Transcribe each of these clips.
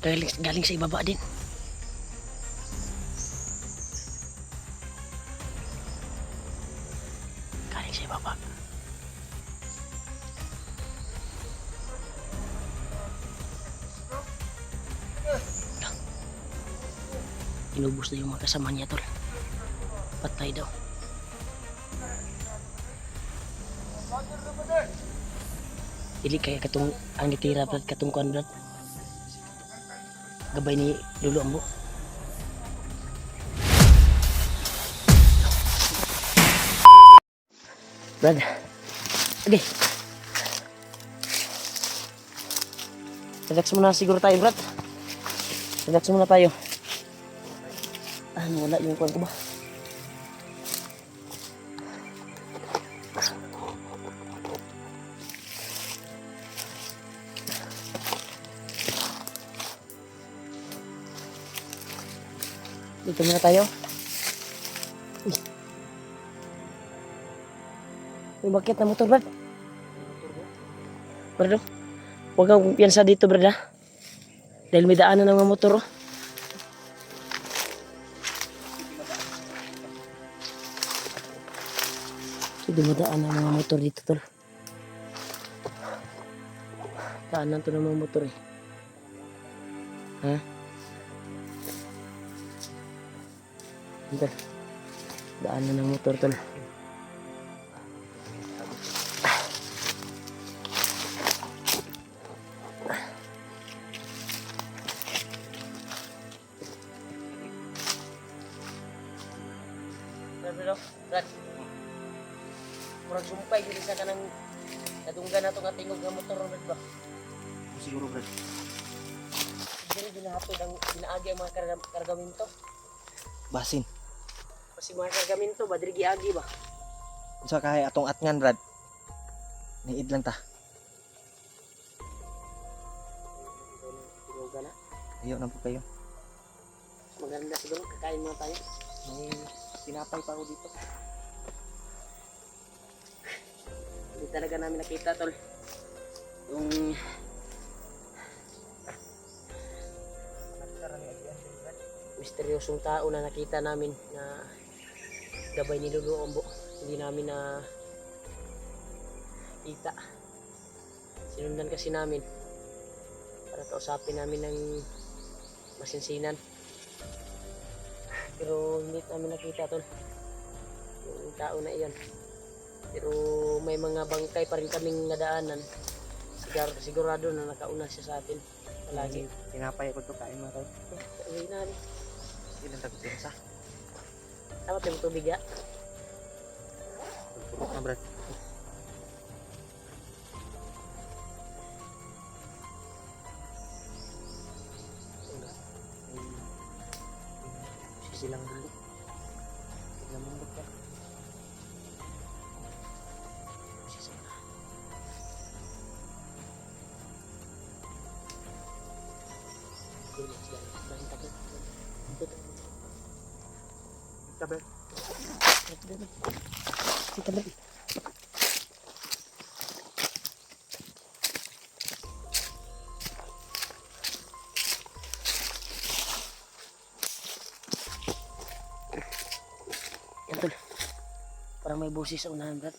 Galing sa ibaba din. Galing sa ibaba. Inubos na yung mga kasama niya, tol. Patay daw. Dili kaya katong ang nitira brad, katong kuan brad. Gabay ni Lolo Ambo. Brad. Okay. Relax muna siguro tayo, brad. Relax muna tayo. Wala yung kuan ko ba? Dito muna tayo. May bakit na motor, brad. Brad, huwag kang piyansa dito, brad, ha? Dahil may daanan ng mga motor, oh. So, dumadaan ang mga motor dito, tol. Daanan to ng mga motor, eh. Ha? Tol. Daanan ng motor, tol. Brad, murag sumpay dito sa kanang nadunggan na itong atingog ng motor, Brad ba? Siguro, brad. Siguro ginahapod ang ginaagi ang mga kargamento. Basin. Kasi mga kargamento ba, diri giagi ba? Sa kaya atong atngan, brad. Niid lang ta. Tinuga na. Ayaw na po kayo. Maganda siguro, kakain muna tayo. May pinapay pa ako dito. Hindi talaga namin nakita, tol. Yung misteryosong tao na nakita namin na gabay ni Lolo Ambo. Hindi namin na kita. Sinundan kasi namin para kausapin namin ng masinsinan. Pero hindi namin nakita, tol, yung tao na iyan. Pero may mga bangkay pa rin kaming nadaanan. Sigurado na nakauna siya sa atin palagi. Pinapay ako to, kain mga tayo. Uwi na rin. Ilan tayo pinsa. Dapat yung tubig, ya. Purok na, brad. Silang dulu. Tignan mo ba ka? Tabi. Tabi. Yan, tol. Parang may busis sa unahan, brad.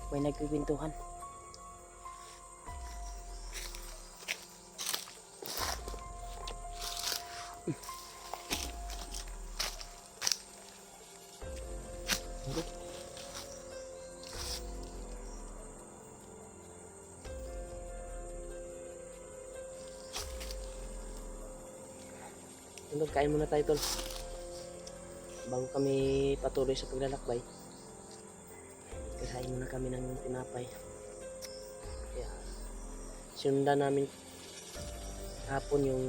May nagpipintuhan. Kain muna tayo, tol. Bago kami patuloy sa paglalakbay, kasain muna kami ng tinapay. Kaya sinundan namin hapon yung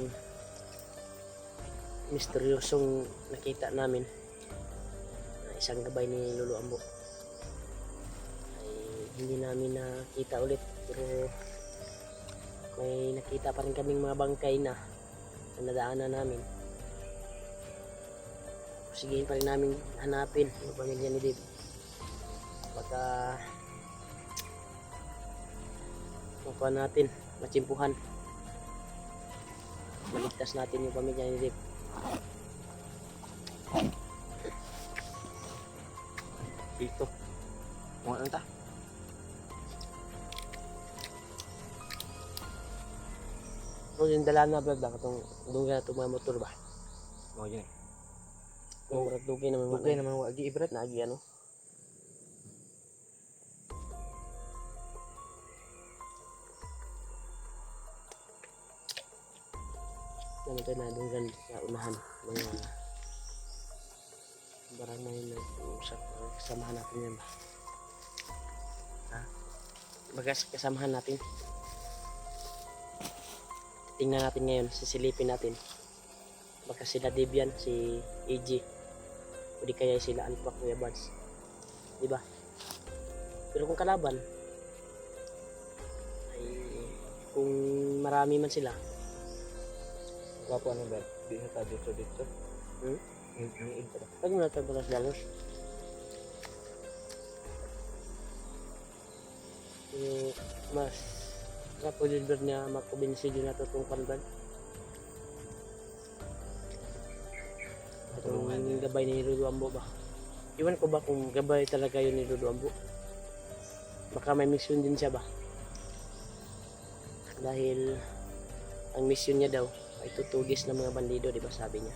misteryosong nakita namin na isang gabay ni Lolo Ambo. Ay hindi namin nakita ulit, pero may nakita pa rin kaming mga bangkay na nadaanan namin. Sigihin pa rin namin hanapin yung pamilya ni Dave. Baka makuha natin, matsimpuhan. maligtas natin yung pamilya ni Dave. Dito. Kung ano ta? So yung dala na Brad, baka itong dunggan na itong mga motor ba? Mo yun. Yung Brad dunggan naman Okay naman wagi ibrat. Nagi ano? Naman tayo na dunggan sa unahan. Mga barangay na usap. Kasamahan natin yan ba? Ha? Bagas kasamahan natin. Tingnan natin ngayon, sisilipin natin. Baka sila Debian, si AG. O di kaya sila Alpha Kuya Buds. Diba? Pero kung kalaban, ay kung marami man sila, Wapo ano ba? Di na ta dito. Yung ito. wag mo na tayo balas-dalos. Yung mas kapulidor niya makubinsidyo na itong kanban. Itong gabay ni Ludo Ambo ba? Iwan ko ba kung gabay talaga yun ni Ludo Ambo? Baka may mission din siya ba? Dahil ang mission niya daw ay tutugis ng mga bandido, di ba sabi niya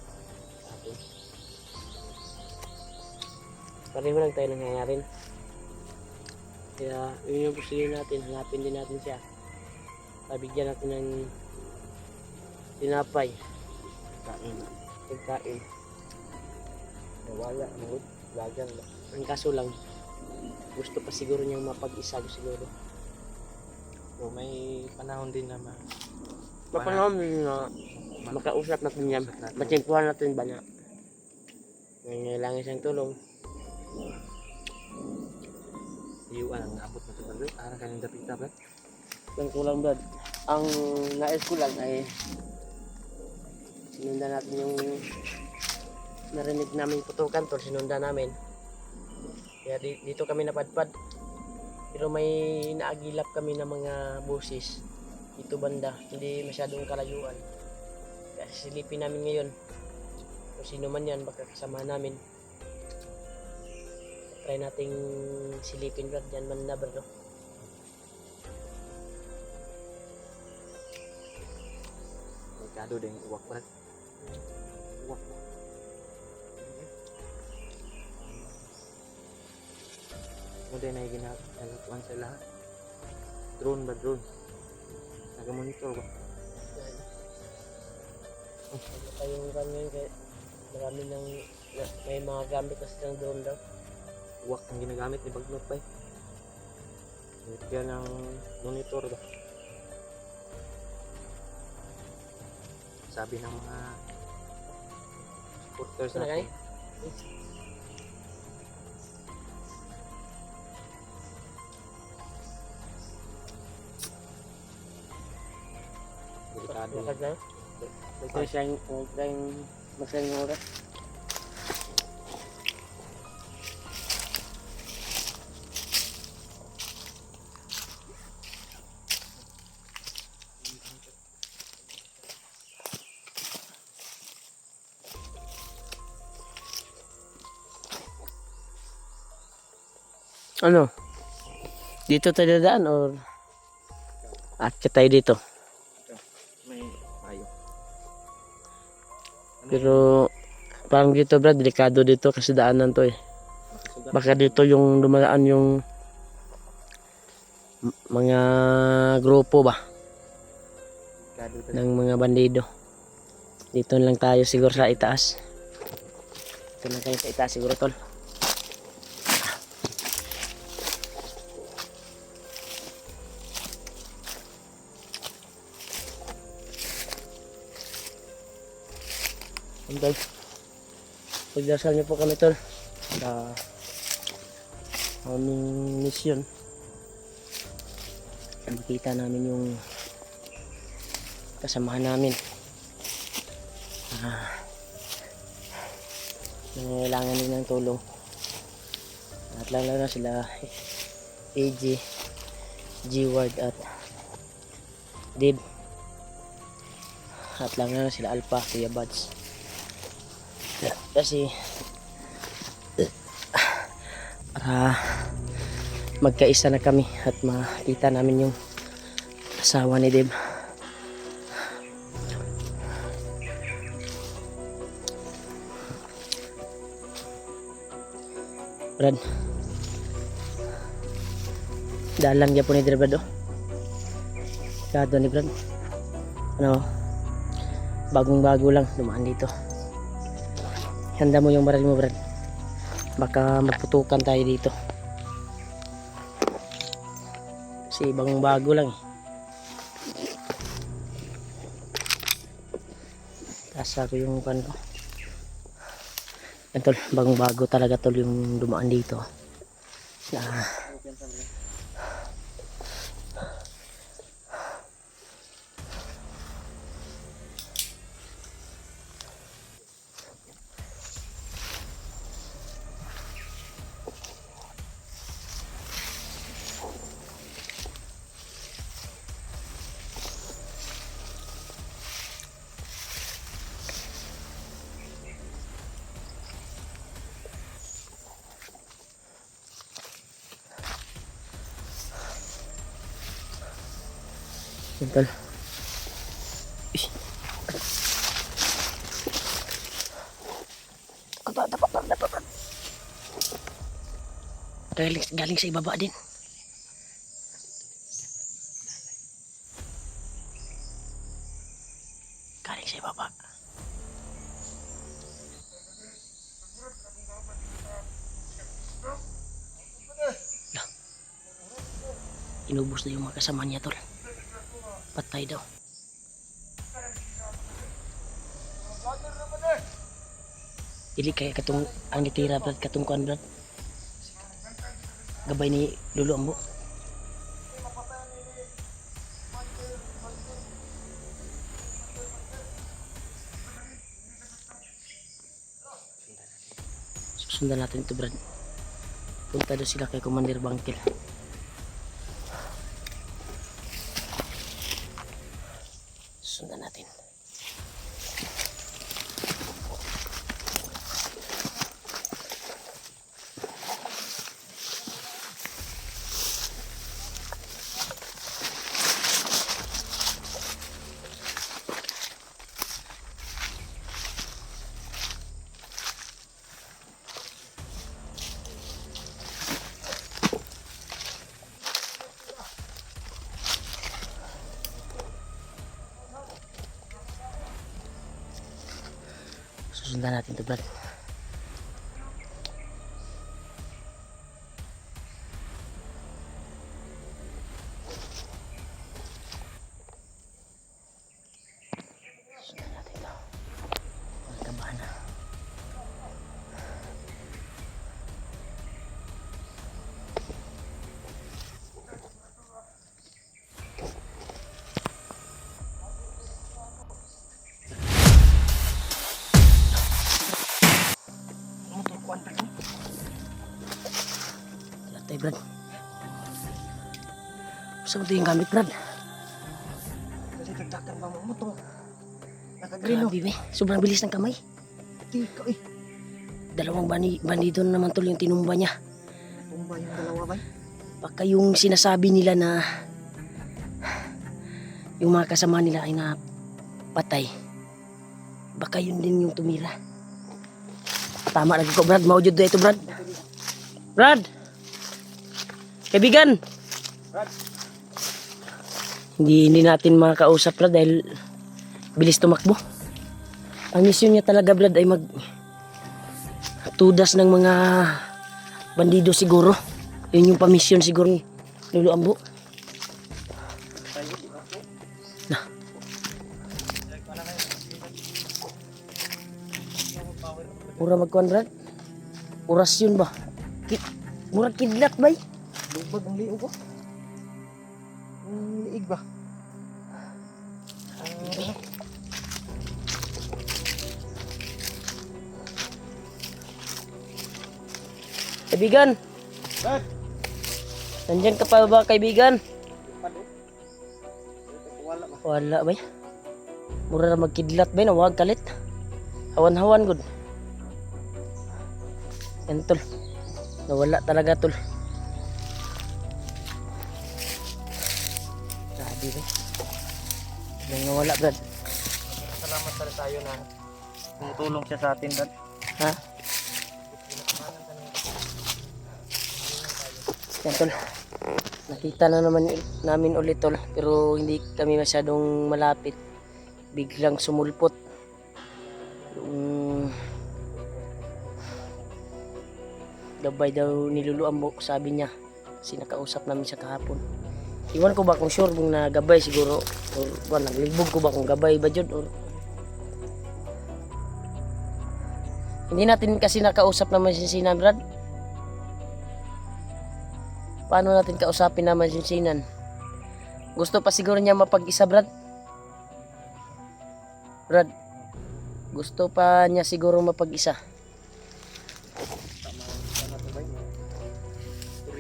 sa akin. Pareho lang tayo nangyayarin. Kaya yun yung prosedur natin, hanapin din natin siya. Pabigyan natin ng tinapay, pagkain. Nawala. Lagan ba? Ang kaso lang, gusto pa siguro niyang mapag-isa siguro. So may panahon din na Mapanahon din na makausap natin yan. Matsimpuhan natin ba na nangangailangan siyang tulong. Iwan ang abot na ito ba? Arang kanyang dapita ba? Ang kulang Brad. Ang nais ko lang ay sinundan natin yung narinig namin putukan tol, sinundan namin. Kaya dito kami napadpad. Pero may naagilap kami ng mga busis dito banda, hindi masyadong kalayuan. Kaya silipin namin ngayon kung sino man yan, baka kasama namin. Try nating silipin Brad, yan man na Brad, no? Magkado din uwak pa rin. Uwak pa. Mo din ay ginagawa sa lahat. Drone ba? Drone? Naga-monitor ba? Kayong kan ngayon kaya marami nang may mga gamit kasi ng drone daw. Uwak ang ginagamit ni Bagnot pa eh. Yan ang monitor ba? Sabi ng mga supporters Ano natin. Delikado Lakad yan. na. Ito siyang masayang oras. Ano? Dito tayo dadaan or akit tayo dito? May payo. Pero parang dito Brad, delikado dito kasi daanan to eh. Makasugat. Baka dito yung dumaan yung mga grupo ba Delikado talaga. ng mga bandido. Dito lang tayo siguro sa itaas. Dito lang tayo sa itaas siguro tol. Tol, pagdasal niyo po kami tol sa aming misyon. Makita namin yung kasamahan namin. Nangangailangan din ng tulong. At lalo na sila AG, G-Ward at Dib. At lang na sila Alpha, Kuya Buds. Kasi para magkaisa na kami at makita namin yung asawa ni Deb. Brad, dalan niya po ni Deb, Brad, oh. Kado ni Brad, ano, bagong bago lang dumaan dito. Handa mo yung baril mo, Brad, baka magputukan tayo dito kasi bagong bago lang, eh. Tasa ko yung pan ko. Yan, tol, bagong bago talaga, tol, yung dumaan dito na yan, tol. Ish. Dapat. Galing sa ibaba din. Galing sa ibaba. Lah. Inubos na yung mga kasama niya, tol. Patay daw. Dili kaya katong ang nitira, Brad, katong kuan, Brad. Gabay ni Lolo Ambo. Susundan natin ito, Brad. Punta daw sila kay Commander Bangkel. Susundan natin. Susundan natin ito, Brad. Susundan natin ito. Ang kabahan na. Latay, Brad. Saan mo ito yung gamit, Brad? Kasi tagtakan ba mo ito? Nakagrino. Grabe, be. Sobrang bilis ng kamay. Ikaw eh. Dalawang bandido na naman, tol, yung tinumba niya. Tumba yung dalawa ba? Baka yung sinasabi nila na yung mga kasama nila ay napatay. Baka yun din yung tumira. Tama lagi ko, Brad. Maujud na ito, Brad. Brad! Kaibigan! Brad! Hindi natin makakausap, Brad, dahil bilis tumakbo. Ang misyon niya talaga, Brad, ay tudas ng mga bandido siguro. Yun yung pamisyon siguro ni Lolo Ambo. Na. Mura magkuhan, Brad. Oras yun ba? Mura kidlat ba? Lubag ang liog ko. Liig ba? Kaibigan! Brad! Nandyan ka pa ba, kaibigan? Wala ba? Wala ba? Mura na magkidlat ba na wag kalit. Hawan-hawan gud. Yan tol. Nawala talaga tol. Grabe ba? Biglang nawala brad. Salamat pala tayo na tumutulong siya sa atin, Brad. Ha? Yan tol. Nakita na naman namin ulit tol. Pero hindi kami masyadong malapit. Biglang sumulpot. Yung gabay daw ni Lulu Ambo, sabi niya. Kasi nakausap namin siya kahapon. Iwan ko ba kung sure kung nagabay siguro. Or naglibog ko ba kung gabay ba dyan. Or hindi natin kasi nakausap naman si Sinan, Brad. Paano natin kausapin naman si Sinan? Gusto pa siguro niya mapag-isa, Brad. Brad, gusto pa niya siguro mapag-isa.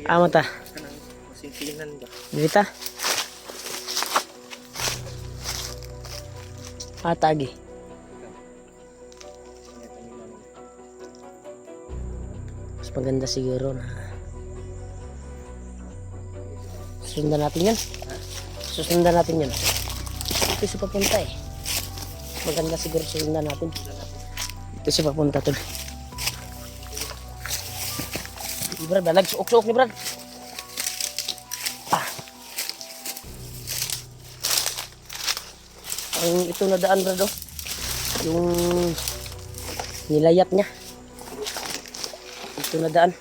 Amo ta. Masinsinan ba? Dito. Atagi. Mas maganda siguro na susundan natin yan. Susundan natin yan. Ito siya papunta eh. Maganda siguro susundan natin. Ito siya papunta tol. Brad, balag suok-suok ni Brad. Ang ito na daan Brad oh. Yung nilayat niya. Ito na daan.